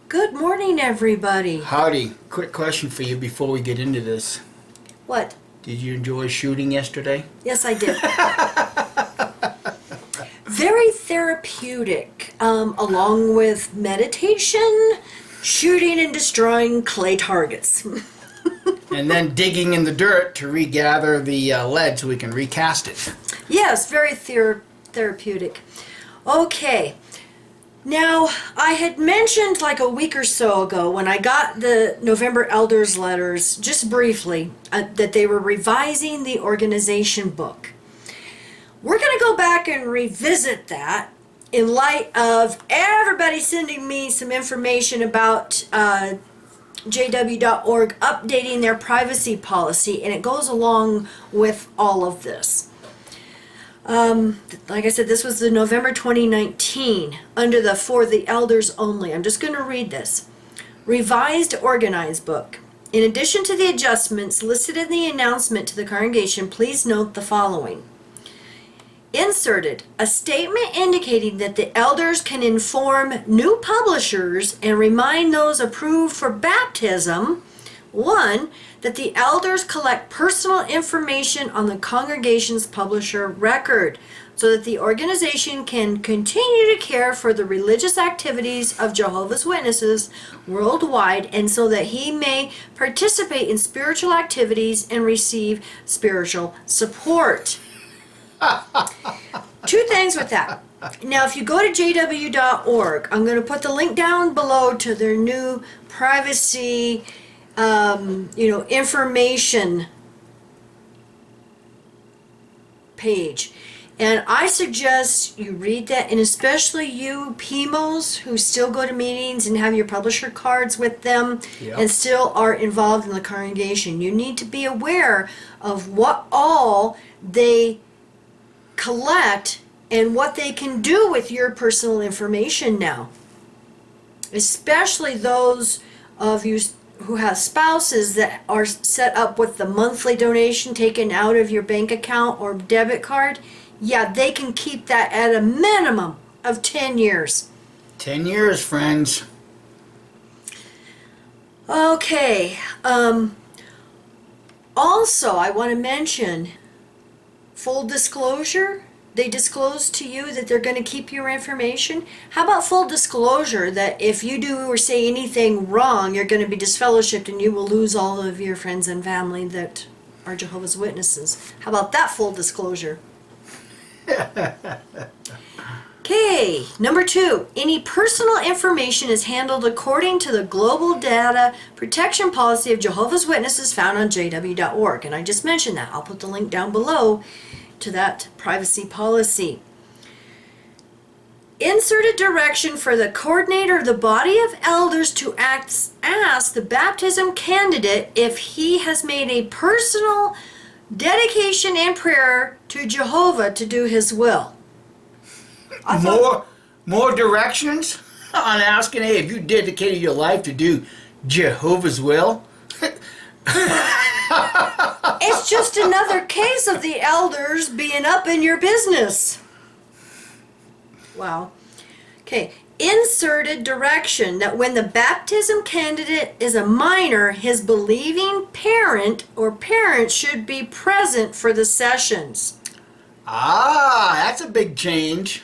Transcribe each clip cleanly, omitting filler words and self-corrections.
Good morning, everybody. Howdy. Quick question for you before we get into this. What? Did you enjoy shooting yesterday? Yes, I did. Very therapeutic, along with meditation, shooting and destroying clay targets. And then digging in the dirt to regather the lead so we can recast it. Yes, very therapeutic. Okay. Now, I had mentioned like a week or so ago when I got the November Elders letters, just briefly, that they were revising the organization book. We're going to go back and revisit that in light of everybody sending me some information about jw.org updating their privacy policy, and it goes along with all of this. Like I said, this was the November 2019 under the For the Elders Only. I'm just going to read this. Revised Organized Book. In addition to the adjustments listed in the announcement to the congregation, please note the following. Inserted, a statement indicating that the elders can inform new publishers and remind those approved for baptism, 1, that the elders collect personal information on the congregation's publisher record so that the organization can continue to care for the religious activities of Jehovah's Witnesses worldwide and so that he may participate in spiritual activities and receive spiritual support. Two things with that. Now, if you go to jw.org, I'm going to put the link down below to their new privacy information page. And I suggest you read that, and especially you PMOs who still go to meetings and have your publisher cards with them and still are involved in the congregation. You need to be aware of what all they collect and what they can do with your personal information now. Especially those of you who have spouses that are set up with the monthly donation taken out of your bank account or debit card, yeah, they can keep that at a minimum of 10 years. 10 years, friends. Okay. Also, I want to mention full disclosure. They disclose to you that they're going to keep your information. How about full disclosure that if you do or say anything wrong, you're going to be disfellowshipped and you will lose all of your friends and family that are Jehovah's Witnesses? How about that full disclosure? Okay, number 2, any personal information is handled according to the Global Data Protection Policy of Jehovah's Witnesses found on jw.org. And I just mentioned that. I'll put the link down below to that privacy policy. Inserted direction for the coordinator of the body of elders to ask the baptism candidate if he has made a personal dedication and prayer to Jehovah to do his will. More directions on asking, hey, have you dedicated your life to do Jehovah's will? It's just another case of the elders being up in your business. Wow. Okay. Inserted direction that when the baptism candidate is a minor, his believing parent or parents should be present for the sessions. Ah, that's a big change.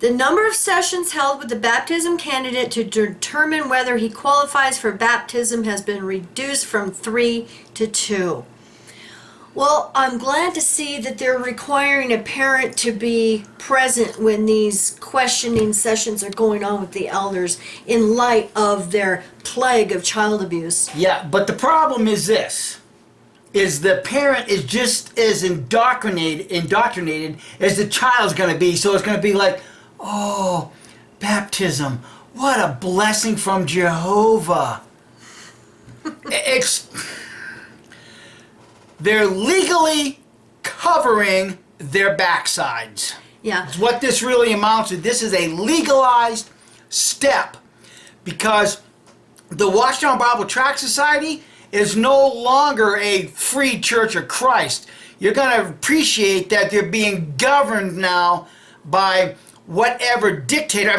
The number of sessions held with the baptism candidate to determine whether he qualifies for baptism has been reduced from 3 to 2. Well, I'm glad to see that they're requiring a parent to be present when these questioning sessions are going on with the elders in light of their plague of child abuse. Yeah, but the problem is this, is the parent is just as indoctrinated as the child's going to be. So it's going to be like, oh, baptism, what a blessing from Jehovah. They're legally covering their backsides. Yeah. It's what this really amounts to. This is a legalized step because the Watchtower Bible Tract Society is no longer a free church of Christ. You're going to appreciate that they're being governed now by whatever dictator,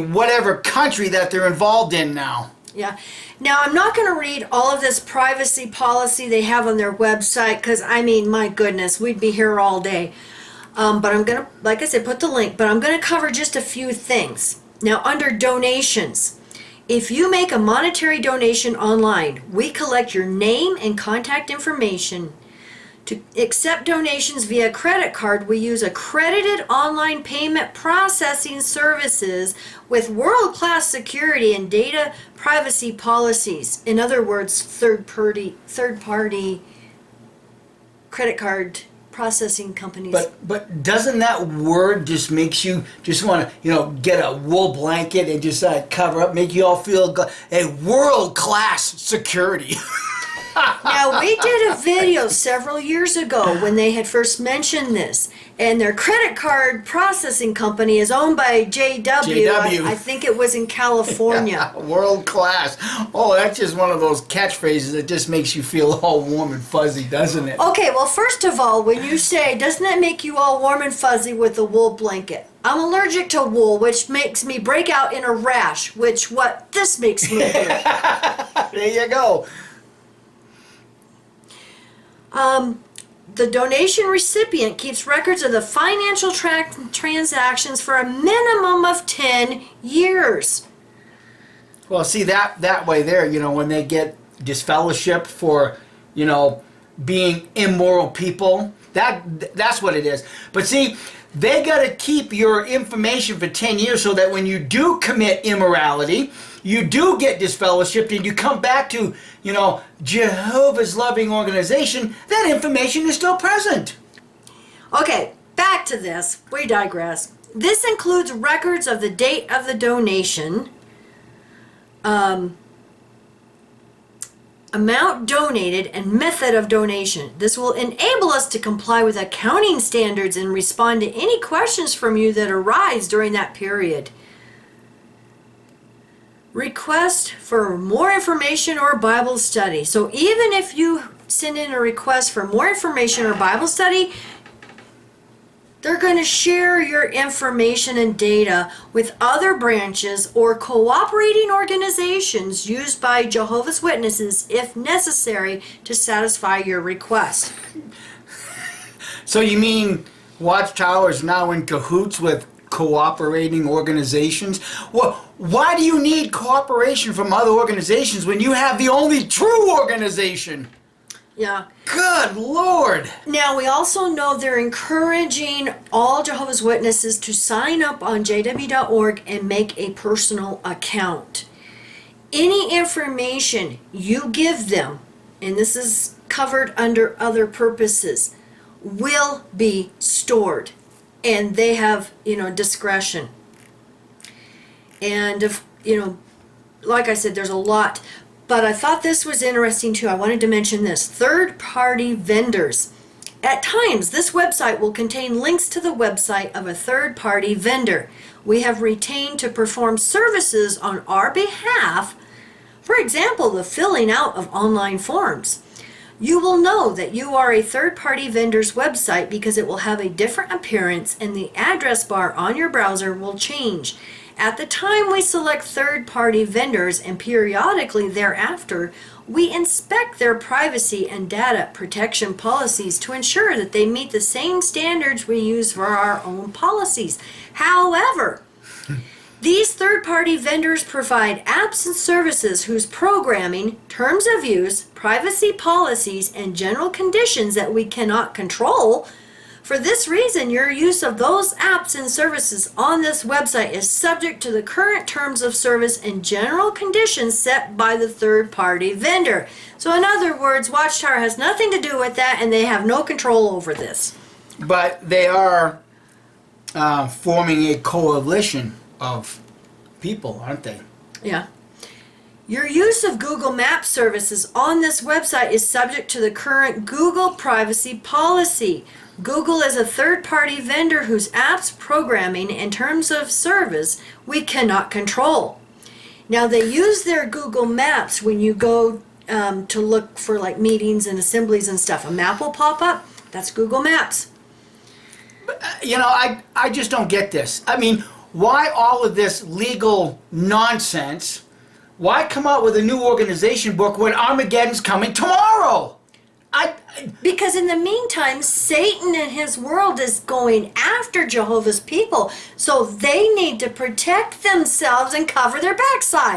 whatever country that they're involved in now. Yeah. Now, I'm not going to read all of this privacy policy they have on their website because, I mean, my goodness, we'd be here all day. But I'm going to, like I said, put the link, but I'm going to cover just a few things. Now, under donations, if you make a monetary donation online, we collect your name and contact information. To accept donations via credit card, we use accredited online payment processing services with world-class security and data privacy policies. In other words, third-party credit card processing companies. But doesn't that word just makes you just want to get a wool blanket and just cover up, make you all feel a world-class security? Now, we did a video several years ago when they had first mentioned this, and their credit card processing company is owned by JW. I think it was in California. Yeah, world class. Oh, that's just one of those catchphrases that just makes you feel all warm and fuzzy, doesn't it? Okay, well, first of all, when you say, doesn't that make you all warm and fuzzy with a wool blanket? I'm allergic to wool, which makes me break out in a rash, what this makes me do. There you go. The donation recipient keeps records of the financial transactions for a minimum of 10 years. Well, see, that way there, when they get disfellowship for, being immoral people, that's what it is. But see, they got to keep your information for 10 years so that when you do commit immorality, you do get disfellowshipped and you come back to, Jehovah's loving organization, that information is still present. Okay, back to this. We digress. This includes records of the date of the donation, amount donated, and method of donation. This will enable us to comply with accounting standards and respond to any questions from you that arise during that period. Request for more information or Bible study. So even if you send in a request for more information or Bible study, they're going to share your information and data with other branches or cooperating organizations used by Jehovah's Witnesses if necessary to satisfy your request. So you mean Watchtower is now in cahoots with cooperating organizations? Well, why do you need cooperation from other organizations when you have the only true organization? Yeah. Good Lord. Now, we also know they're encouraging all Jehovah's Witnesses to sign up on jw.org and make a personal account. Any information you give them, and this is covered under other purposes, will be stored. And they have, discretion. And, if, like I said, there's a lot. But I thought this was interesting too. I wanted to mention this. Third-party vendors. At times, this website will contain links to the website of a third-party vendor we have retained to perform services on our behalf. For example, the filling out of online forms. You will know that you are a third-party vendor's website because it will have a different appearance and the address bar on your browser will change. At the time we select third-party vendors and periodically thereafter, we inspect their privacy and data protection policies to ensure that they meet the same standards we use for our own policies. However, these third-party vendors provide apps and services whose programming, terms of use, privacy policies, and general conditions that we cannot control. For this reason, your use of those apps and services on this website is subject to the current terms of service and general conditions set by the third-party vendor. So in other words, Watchtower has nothing to do with that and they have no control over this. But they are forming a coalition of people, aren't they? Yeah. Your use of Google Maps services on this website is subject to the current Google privacy policy. Google is a third-party vendor whose apps, programming, and terms of service we cannot control. Now, they use their Google Maps when you go to look for like meetings and assemblies and stuff. A map will pop up. That's Google Maps. I just don't get this. I mean, why all of this legal nonsense? Why come out with a new organization book when Armageddon's coming tomorrow? Because in the meantime, Satan and his world is going after Jehovah's people, so they need to protect themselves and cover their backsides.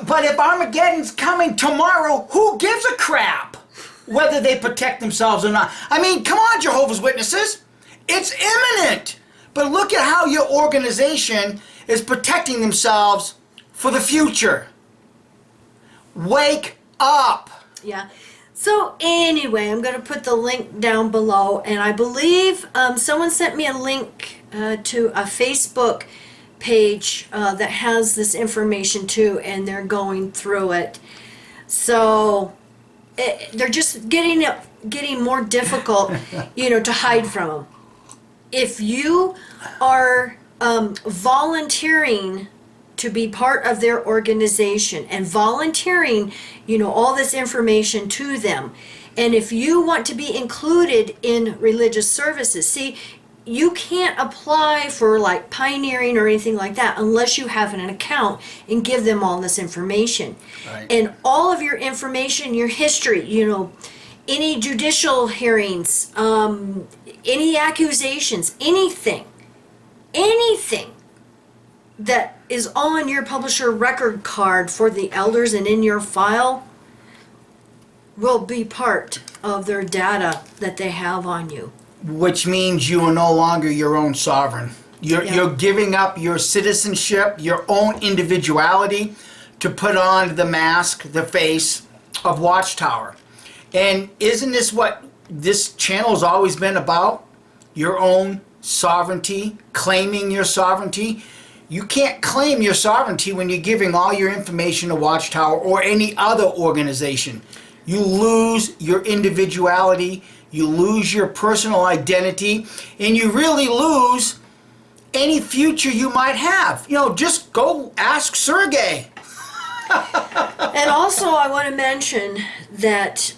But if Armageddon's coming tomorrow, who gives a crap whether they protect themselves or not? I mean, come on, Jehovah's Witnesses. It's imminent. But look at how your organization is protecting themselves for the future. Wake up. Yeah. So anyway, I'm going to put the link down below, and I believe someone sent me a link to a Facebook page that has this information too, and they're going through it. So they're just getting more difficult, to hide from them. If you are volunteering to be part of their organization and volunteering, all this information to them, and if you want to be included in religious services, see, you can't apply for like pioneering or anything like that unless you have an account and give them all this information. Right. And all of your information, your history, any judicial hearings, any accusations, anything that is on your publisher record card for the elders and in your file will be part of their data that they have on you. Which means you are no longer your own sovereign. You're giving up your citizenship, your own individuality to put on the mask, the face of Watchtower. And isn't this what this channel has always been about? Your own sovereignty, claiming your sovereignty. You can't claim your sovereignty when you're giving all your information to Watchtower or any other organization. You lose your individuality, you lose your personal identity, and you really lose any future you might have. Just go ask Sergey. And also I want to mention that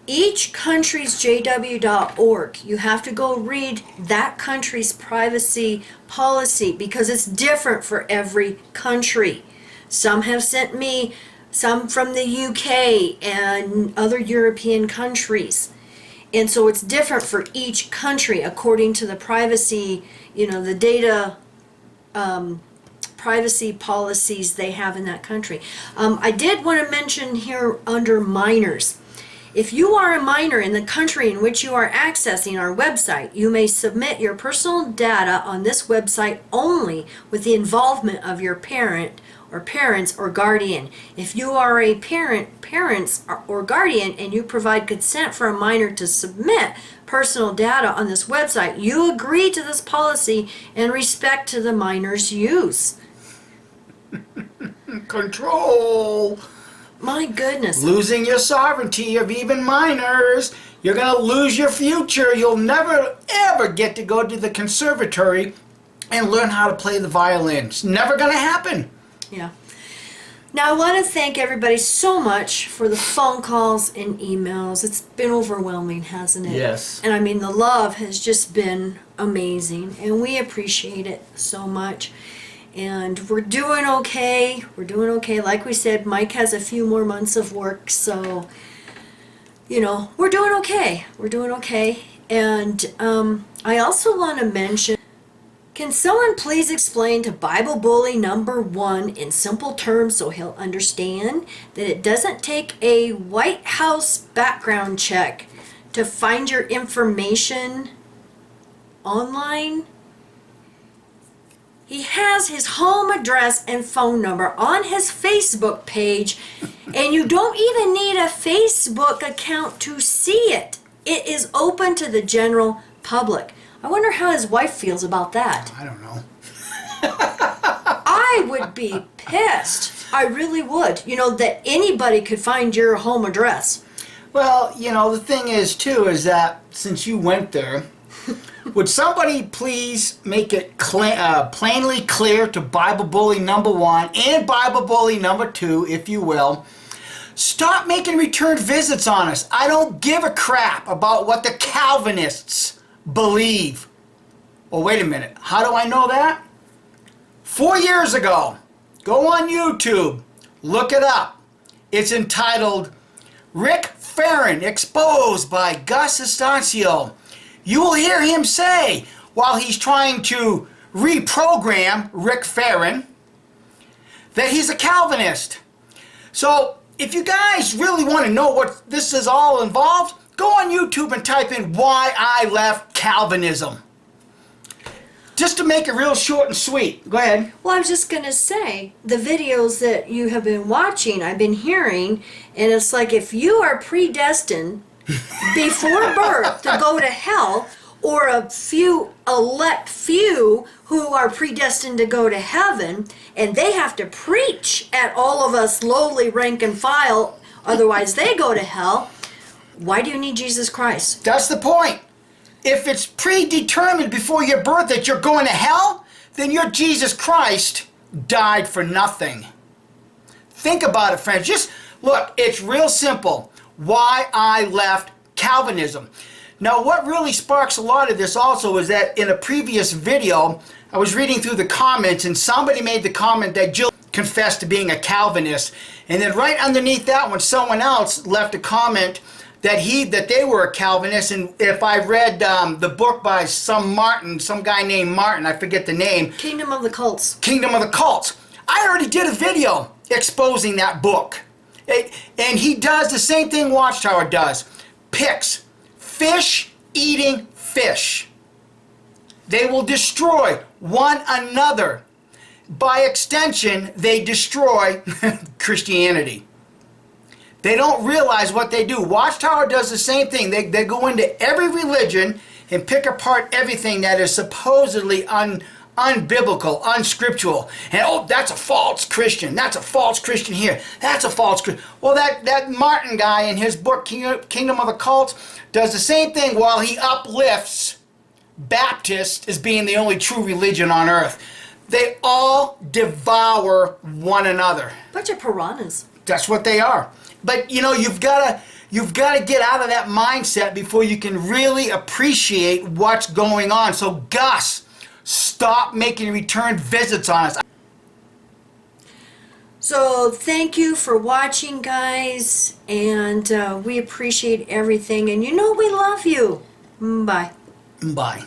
each country's jw.org, you have to go read that country's privacy policy because it's different for every country. Some have sent me some from the UK and other European countries. And so it's different for each country according to the privacy, the data privacy policies they have in that country. I did want to mention here under minors. If you are a minor in the country in which you are accessing our website, you may submit your personal data on this website only with the involvement of your parent or parents or guardian. If you are a parents or guardian and you provide consent for a minor to submit personal data on this website, you agree to this policy and respect to the minor's use. Control. My goodness. Losing your sovereignty of even minors. You're going to lose your future. You'll never, ever get to go to the conservatory and learn how to play the violin. It's never going to happen. Yeah. Now, I want to thank everybody so much for the phone calls and emails. It's been overwhelming, hasn't it? Yes. And I mean, the love has just been amazing, and we appreciate it so much. And we're doing okay. We're doing okay. Like we said, Mike has a few more months of work, so, we're doing okay. We're doing okay. And I also want to mention, can someone please explain to Bible Bully number 1 in simple terms so he'll understand that it doesn't take a White House background check to find your information online? He has his home address and phone number on his Facebook page, and you don't even need a Facebook account to see it. It is open to the general public. I wonder how his wife feels about that. I don't know. I would be pissed. I really would. That anybody could find your home address. Well, the thing is, too, is that since you went there, would somebody please make it plainly clear to Bible Bully number 1 and Bible Bully number 2, if you will, stop making return visits on us. I don't give a crap about what the Calvinists believe. Oh, wait a minute. How do I know that? 4 years ago, go on YouTube, look it up. It's entitled Rick Farron Exposed by Gus Estacio. You will hear him say, while he's trying to reprogram Rick Farron, that he's a Calvinist. So if you guys really want to know what this is all involved, go on YouTube and type in "why I left Calvinism." Just to make it real short and sweet. Go ahead. Well, I was just going to say, the videos that you have been watching, I've been hearing, and it's like if you are predestined before birth to go to hell, or a elect few who are predestined to go to heaven, and they have to preach at all of us lowly rank and file, otherwise they go to hell, why do you need Jesus Christ? That's the point. If it's predetermined before your birth that you're going to hell, then your Jesus Christ died for nothing. Think about it, friends. Just look, it's real simple. Why I left Calvinism. Now, what really sparks a lot of this also is that in a previous video, I was reading through the comments and somebody made the comment that Jill confessed to being a Calvinist. And then right underneath that one, someone else left a comment that they were a Calvinist. And if I read the book by some guy named Martin, I forget the name. Kingdom of the Cults. Kingdom of the Cults. I already did a video exposing that book. And he does the same thing Watchtower does. Picks fish-eating fish. They will destroy one another. By extension, they destroy Christianity. They don't realize what they do. Watchtower does the same thing. They go into every religion and pick apart everything that is supposedly unbiblical, unscriptural. And, oh, that's a false Christian. That's a false Christian here. That's a false Christian. Well, that Martin guy in his book, Kingdom of the Cults, does the same thing while he uplifts Baptists as being the only true religion on earth. They all devour one another. Bunch of piranhas. That's what they are. But you know, you've got to get out of that mindset before you can really appreciate what's going on. So Gus, stop making return visits on us. So thank you for watching, guys, and we appreciate everything, and you know we love you. Bye. Bye.